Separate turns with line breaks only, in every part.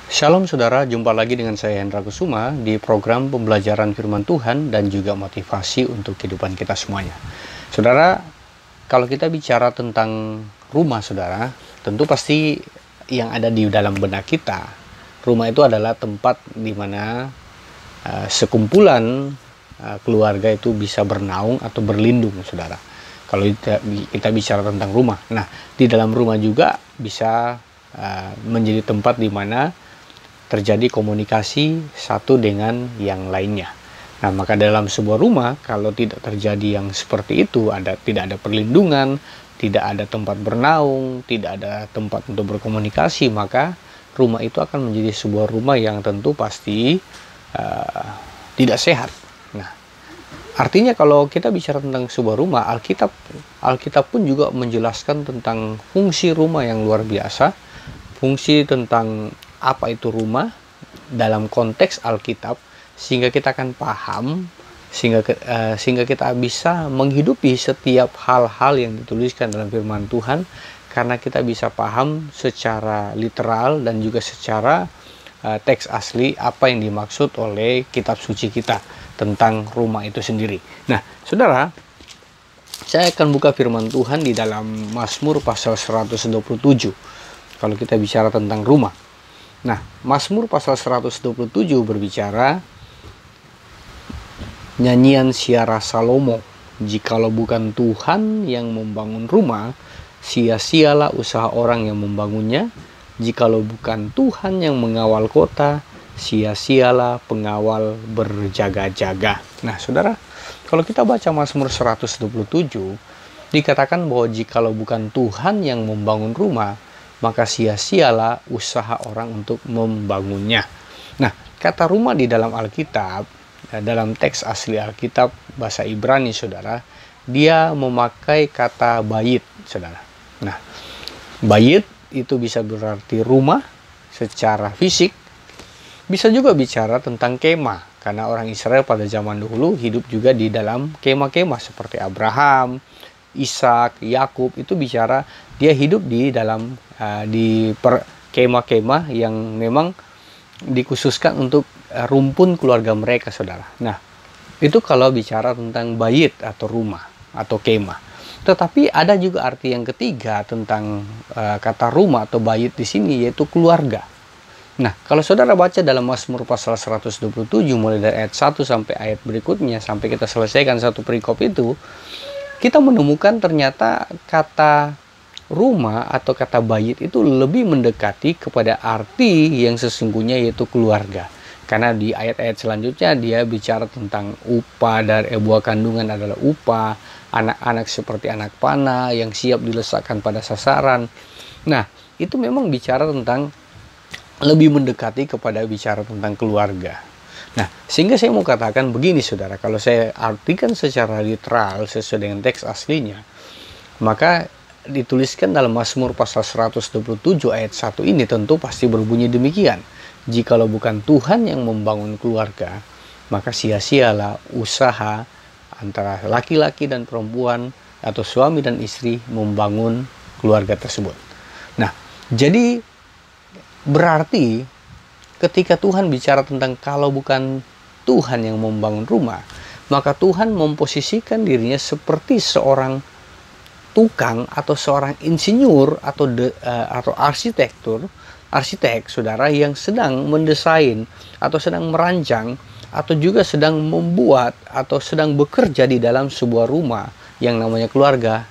Shalom saudara, jumpa lagi dengan saya Hendra Kusuma di program pembelajaran firman Tuhan dan juga motivasi untuk kehidupan kita semuanya. Saudara, kalau kita bicara tentang rumah saudara, tentu pasti yang ada di dalam benak kita, rumah itu adalah tempat di mana sekumpulan keluarga itu bisa bernaung atau berlindung saudara. Kalau kita bicara tentang rumah, nah di dalam rumah juga bisa menjadi tempat di mana terjadi komunikasi satu dengan yang lainnya. Nah, maka dalam sebuah rumah kalau tidak terjadi yang seperti itu, tidak ada perlindungan, tidak ada tempat bernaung, tidak ada tempat untuk berkomunikasi, maka rumah itu akan menjadi sebuah rumah yang tentu pasti tidak sehat. Nah, artinya kalau kita bicara tentang sebuah rumah, Alkitab pun juga menjelaskan tentang fungsi rumah yang luar biasa, fungsi tentang apa itu rumah dalam konteks Alkitab, sehingga kita akan paham, sehingga kita bisa menghidupi setiap hal-hal yang dituliskan dalam firman Tuhan, karena kita bisa paham secara literal dan juga secara teks asli apa yang dimaksud oleh kitab suci kita tentang rumah itu sendiri. Nah, saudara, saya akan buka firman Tuhan di dalam Mazmur pasal 127 kalau kita bicara tentang rumah. Nah, Mazmur pasal 127 berbicara nyanyian Syara Salomo. Jikalau bukan Tuhan yang membangun rumah, sia-sialah usaha orang yang membangunnya. Jikalau bukan Tuhan yang mengawal kota, sia-sialah pengawal berjaga-jaga. Nah, saudara, kalau kita baca Mazmur 127, dikatakan bahwa jikalau bukan Tuhan yang membangun rumah, maka sia-sialah usaha orang untuk membangunnya. Nah, kata rumah di dalam Alkitab, dalam teks asli Alkitab bahasa Ibrani, saudara, dia memakai kata bait, saudara. Nah, bait itu bisa berarti rumah secara fisik, bisa juga bicara tentang kemah, karena orang Israel pada zaman dahulu hidup juga di dalam kemah-kemah seperti Abraham, Ishak, Yakub, itu bicara dia hidup di dalam kemah-kemah yang memang dikhususkan untuk rumpun keluarga mereka, saudara. Nah, itu kalau bicara tentang bait atau rumah atau kemah. Tetapi ada juga arti yang ketiga tentang kata rumah atau bait di sini, yaitu keluarga. Nah, kalau saudara baca dalam Mazmur pasal 127 mulai dari ayat 1 sampai ayat berikutnya, sampai kita selesaikan satu perikop itu, kita menemukan ternyata kata rumah atau kata bait itu lebih mendekati kepada arti yang sesungguhnya, yaitu keluarga. Karena di ayat-ayat selanjutnya dia bicara tentang upah dari buah kandungan adalah upah, anak-anak seperti anak panah yang siap diletakkan pada sasaran. Nah, itu memang bicara tentang lebih mendekati kepada bicara tentang keluarga. Nah, sehingga saya mau katakan begini, saudara, kalau saya artikan secara literal sesuai dengan teks aslinya, maka dituliskan dalam Mazmur pasal 127 ayat 1 ini tentu pasti berbunyi demikian. Jikalau bukan Tuhan yang membangun keluarga, maka sia-sialah usaha antara laki-laki dan perempuan atau suami dan istri membangun keluarga tersebut. Nah, jadi berarti ketika Tuhan bicara tentang kalau bukan Tuhan yang membangun rumah, maka Tuhan memposisikan dirinya seperti seorang tukang atau seorang insinyur atau arsitek, saudara, yang sedang mendesain atau sedang merancang atau juga sedang membuat atau sedang bekerja di dalam sebuah rumah yang namanya keluarga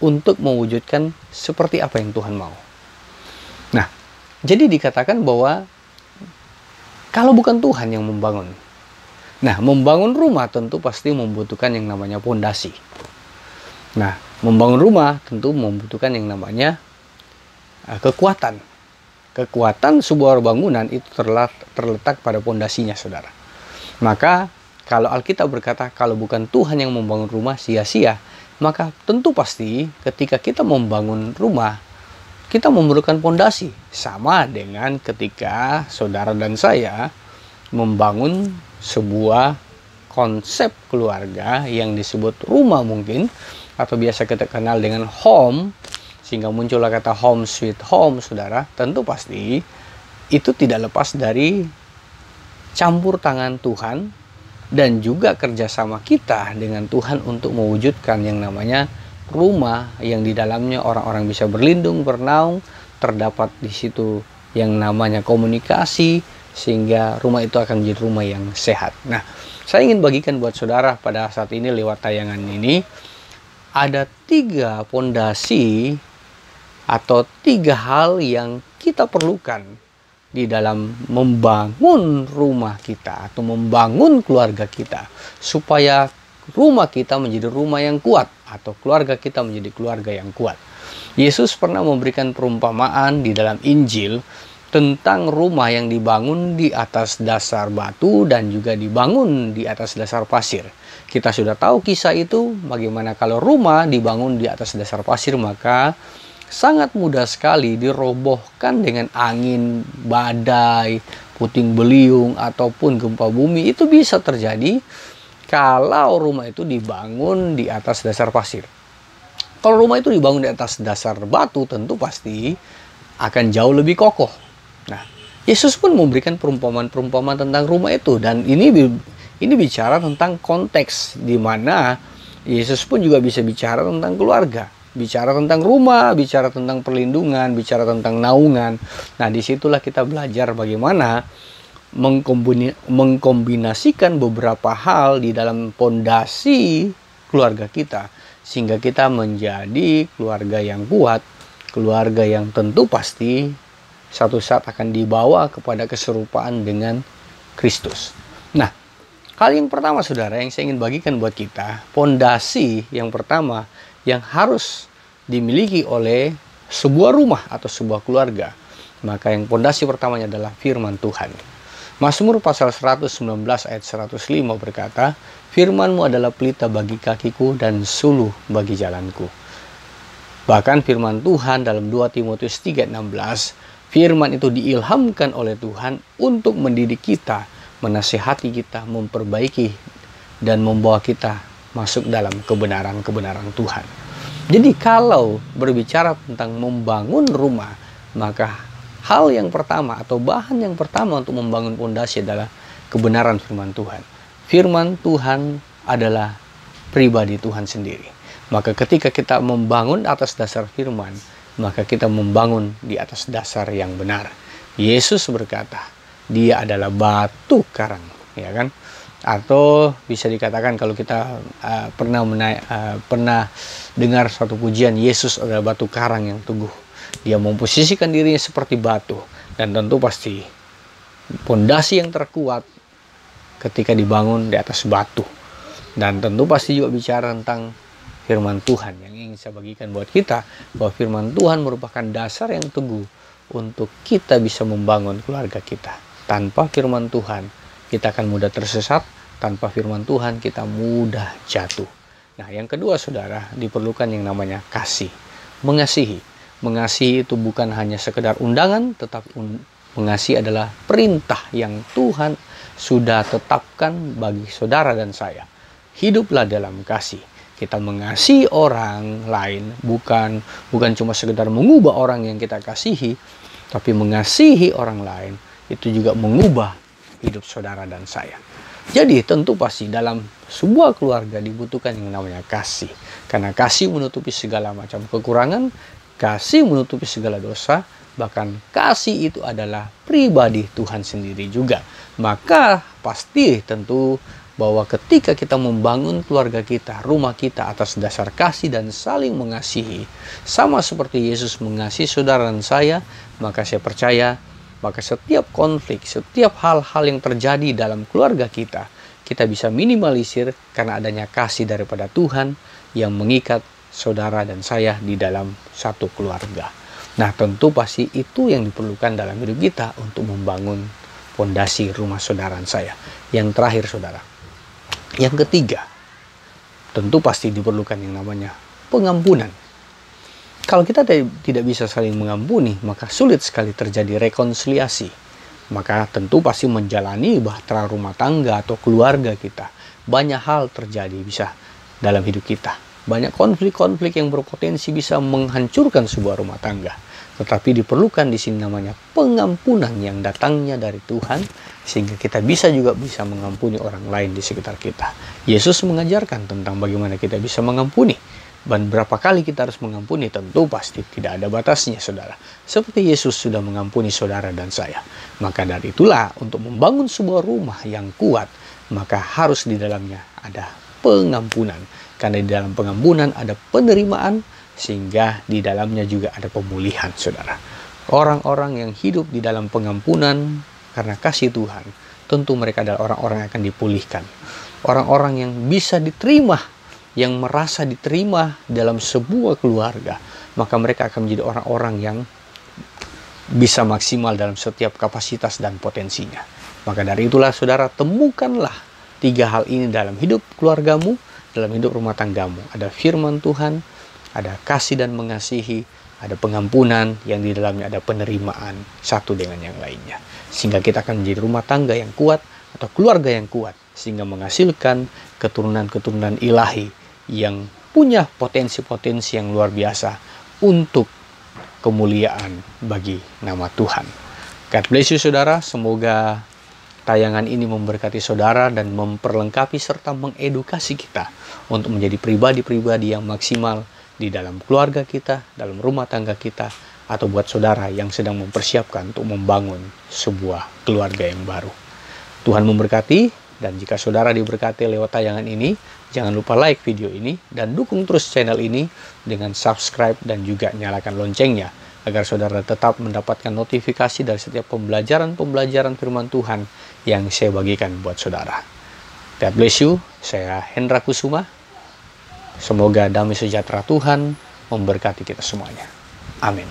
untuk mewujudkan seperti apa yang Tuhan mau. Nah, jadi dikatakan bahwa kalau bukan Tuhan yang membangun, nah, membangun rumah tentu pasti membutuhkan yang namanya pondasi. Nah, membangun rumah tentu membutuhkan yang namanya kekuatan. Kekuatan sebuah bangunan itu terletak pada pondasinya, saudara. Maka kalau Alkitab berkata kalau bukan Tuhan yang membangun rumah, sia-sia, maka tentu pasti ketika kita membangun rumah, kita memerlukan pondasi. Sama dengan ketika saudara dan saya membangun sebuah konsep keluarga yang disebut rumah mungkin, atau biasa kita kenal dengan home, sehingga muncullah kata home sweet home, saudara. Tentu pasti itu tidak lepas dari campur tangan Tuhan dan juga kerjasama kita dengan Tuhan untuk mewujudkan yang namanya rumah yang di dalamnya orang-orang bisa berlindung, bernaung, terdapat di situ yang namanya komunikasi, sehingga rumah itu akan menjadi rumah yang sehat. Nah, saya ingin bagikan buat saudara pada saat ini lewat tayangan ini, ada 3 pondasi atau 3 hal yang kita perlukan di dalam membangun rumah kita atau membangun keluarga kita, supaya rumah kita menjadi rumah yang kuat atau keluarga kita menjadi keluarga yang kuat. Yesus pernah memberikan perumpamaan di dalam Injil tentang rumah yang dibangun di atas dasar batu dan juga dibangun di atas dasar pasir. Kita sudah tahu kisah itu, bagaimana kalau rumah dibangun di atas dasar pasir, maka sangat mudah sekali dirobohkan dengan angin, badai, puting beliung, ataupun gempa bumi. Itu bisa terjadi kalau rumah itu dibangun di atas dasar pasir. Kalau rumah itu dibangun di atas dasar batu, tentu pasti akan jauh lebih kokoh. Nah, Yesus pun memberikan perumpamaan-perumpamaan tentang rumah itu, dan ini bicara tentang konteks di mana Yesus pun juga bisa bicara tentang keluarga, bicara tentang rumah, bicara tentang perlindungan, bicara tentang naungan. Nah, disitulah kita belajar bagaimana mengkombinasikan beberapa hal di dalam pondasi keluarga kita, sehingga kita menjadi keluarga yang kuat, keluarga yang tentu pasti satu saat akan dibawa kepada keserupaan dengan Kristus. Nah, hal yang pertama saudara yang saya ingin bagikan buat kita, pondasi yang pertama yang harus dimiliki oleh sebuah rumah atau sebuah keluarga, maka yang pondasi pertamanya adalah firman Tuhan. Mazmur pasal 119 ayat 105 berkata, "Firman-Mu adalah pelita bagi kakiku dan suluh bagi jalanku." Bahkan firman Tuhan dalam 2 Timotius 3:16, firman itu diilhamkan oleh Tuhan untuk mendidik kita, menasihati kita, memperbaiki, dan membawa kita masuk dalam kebenaran-kebenaran Tuhan. Jadi kalau berbicara tentang membangun rumah, maka hal yang pertama atau bahan yang pertama untuk membangun pondasi adalah kebenaran firman Tuhan. Firman Tuhan adalah pribadi Tuhan sendiri. Maka ketika kita membangun atas dasar firman, maka kita membangun di atas dasar yang benar. Yesus berkata, Dia adalah batu karang, ya kan? Atau bisa dikatakan kalau kita pernah dengar suatu pujian, Yesus adalah batu karang yang teguh. Dia memposisikan dirinya seperti batu, dan tentu pasti pondasi yang terkuat ketika dibangun di atas batu. Dan tentu pasti juga bicara tentang firman Tuhan yang ingin saya bagikan buat kita, bahwa firman Tuhan merupakan dasar yang teguh untuk kita bisa membangun keluarga kita. Tanpa firman Tuhan, kita akan mudah tersesat. Tanpa firman Tuhan, kita mudah jatuh. Nah, yang kedua saudara, diperlukan yang namanya kasih. Mengasihi. Mengasihi itu bukan hanya sekedar undangan, tetapi mengasihi adalah perintah yang Tuhan sudah tetapkan bagi saudara dan saya. Hiduplah dalam kasih. Kita mengasihi orang lain, bukan cuma sekedar mengubah orang yang kita kasihi, tapi mengasihi orang lain itu juga mengubah hidup saudara dan saya. Jadi tentu pasti dalam sebuah keluarga dibutuhkan yang namanya kasih. Karena kasih menutupi segala macam kekurangan, kasih menutupi segala dosa, bahkan kasih itu adalah pribadi Tuhan sendiri juga. Maka pasti tentu bahwa ketika kita membangun keluarga kita, rumah kita atas dasar kasih dan saling mengasihi, sama seperti Yesus mengasihi saudara dan saya, maka saya percaya, maka setiap konflik, setiap hal-hal yang terjadi dalam keluarga kita, kita bisa minimalisir karena adanya kasih daripada Tuhan yang mengikat saudara dan saya di dalam satu keluarga. Nah, tentu pasti itu yang diperlukan dalam hidup kita untuk membangun fondasi rumah saudara dan saya. Yang terakhir saudara, yang ketiga, tentu pasti diperlukan yang namanya pengampunan. Kalau kita tidak bisa saling mengampuni, maka sulit sekali terjadi rekonsiliasi. Maka tentu pasti menjalani bahtera rumah tangga atau keluarga kita. Banyak hal terjadi bisa dalam hidup kita. Banyak konflik-konflik yang berpotensi bisa menghancurkan sebuah rumah tangga. Tetapi diperlukan di sini namanya pengampunan yang datangnya dari Tuhan, sehingga kita bisa mengampuni orang lain di sekitar kita. Yesus mengajarkan tentang bagaimana kita bisa mengampuni. Dan berapa kali kita harus mengampuni, tentu pasti tidak ada batasnya, saudara. Seperti Yesus sudah mengampuni saudara dan saya. Maka dari itulah, untuk membangun sebuah rumah yang kuat, maka harus di dalamnya ada pengampunan. Karena di dalam pengampunan ada penerimaan, sehingga di dalamnya juga ada pemulihan, saudara. Orang-orang yang hidup di dalam pengampunan karena kasih Tuhan, tentu mereka adalah orang-orang yang akan dipulihkan. Orang-orang yang bisa diterima, yang merasa diterima dalam sebuah keluarga, maka mereka akan menjadi orang-orang yang bisa maksimal dalam setiap kapasitas dan potensinya. Maka dari itulah, saudara, temukanlah 3 hal ini dalam hidup keluargamu, dalam hidup rumah tanggamu. Ada firman Tuhan, ada kasih dan mengasihi, ada pengampunan, yang di dalamnya ada penerimaan satu dengan yang lainnya. Sehingga kita akan menjadi rumah tangga yang kuat atau keluarga yang kuat, sehingga menghasilkan keturunan-keturunan ilahi yang punya potensi-potensi yang luar biasa untuk kemuliaan bagi nama Tuhan. God bless you, saudara. Semoga tayangan ini memberkati saudara dan memperlengkapi serta mengedukasi kita untuk menjadi pribadi-pribadi yang maksimal di dalam keluarga kita, dalam rumah tangga kita, atau buat saudara yang sedang mempersiapkan untuk membangun sebuah keluarga yang baru. Tuhan memberkati, dan jika saudara diberkati lewat tayangan ini, jangan lupa like video ini dan dukung terus channel ini dengan subscribe dan juga nyalakan loncengnya, agar saudara tetap mendapatkan notifikasi dari setiap pembelajaran firman Tuhan yang saya bagikan buat saudara. God bless you. Saya Hendra Kusuma. Semoga damai sejahtera Tuhan memberkati kita semuanya. Amin.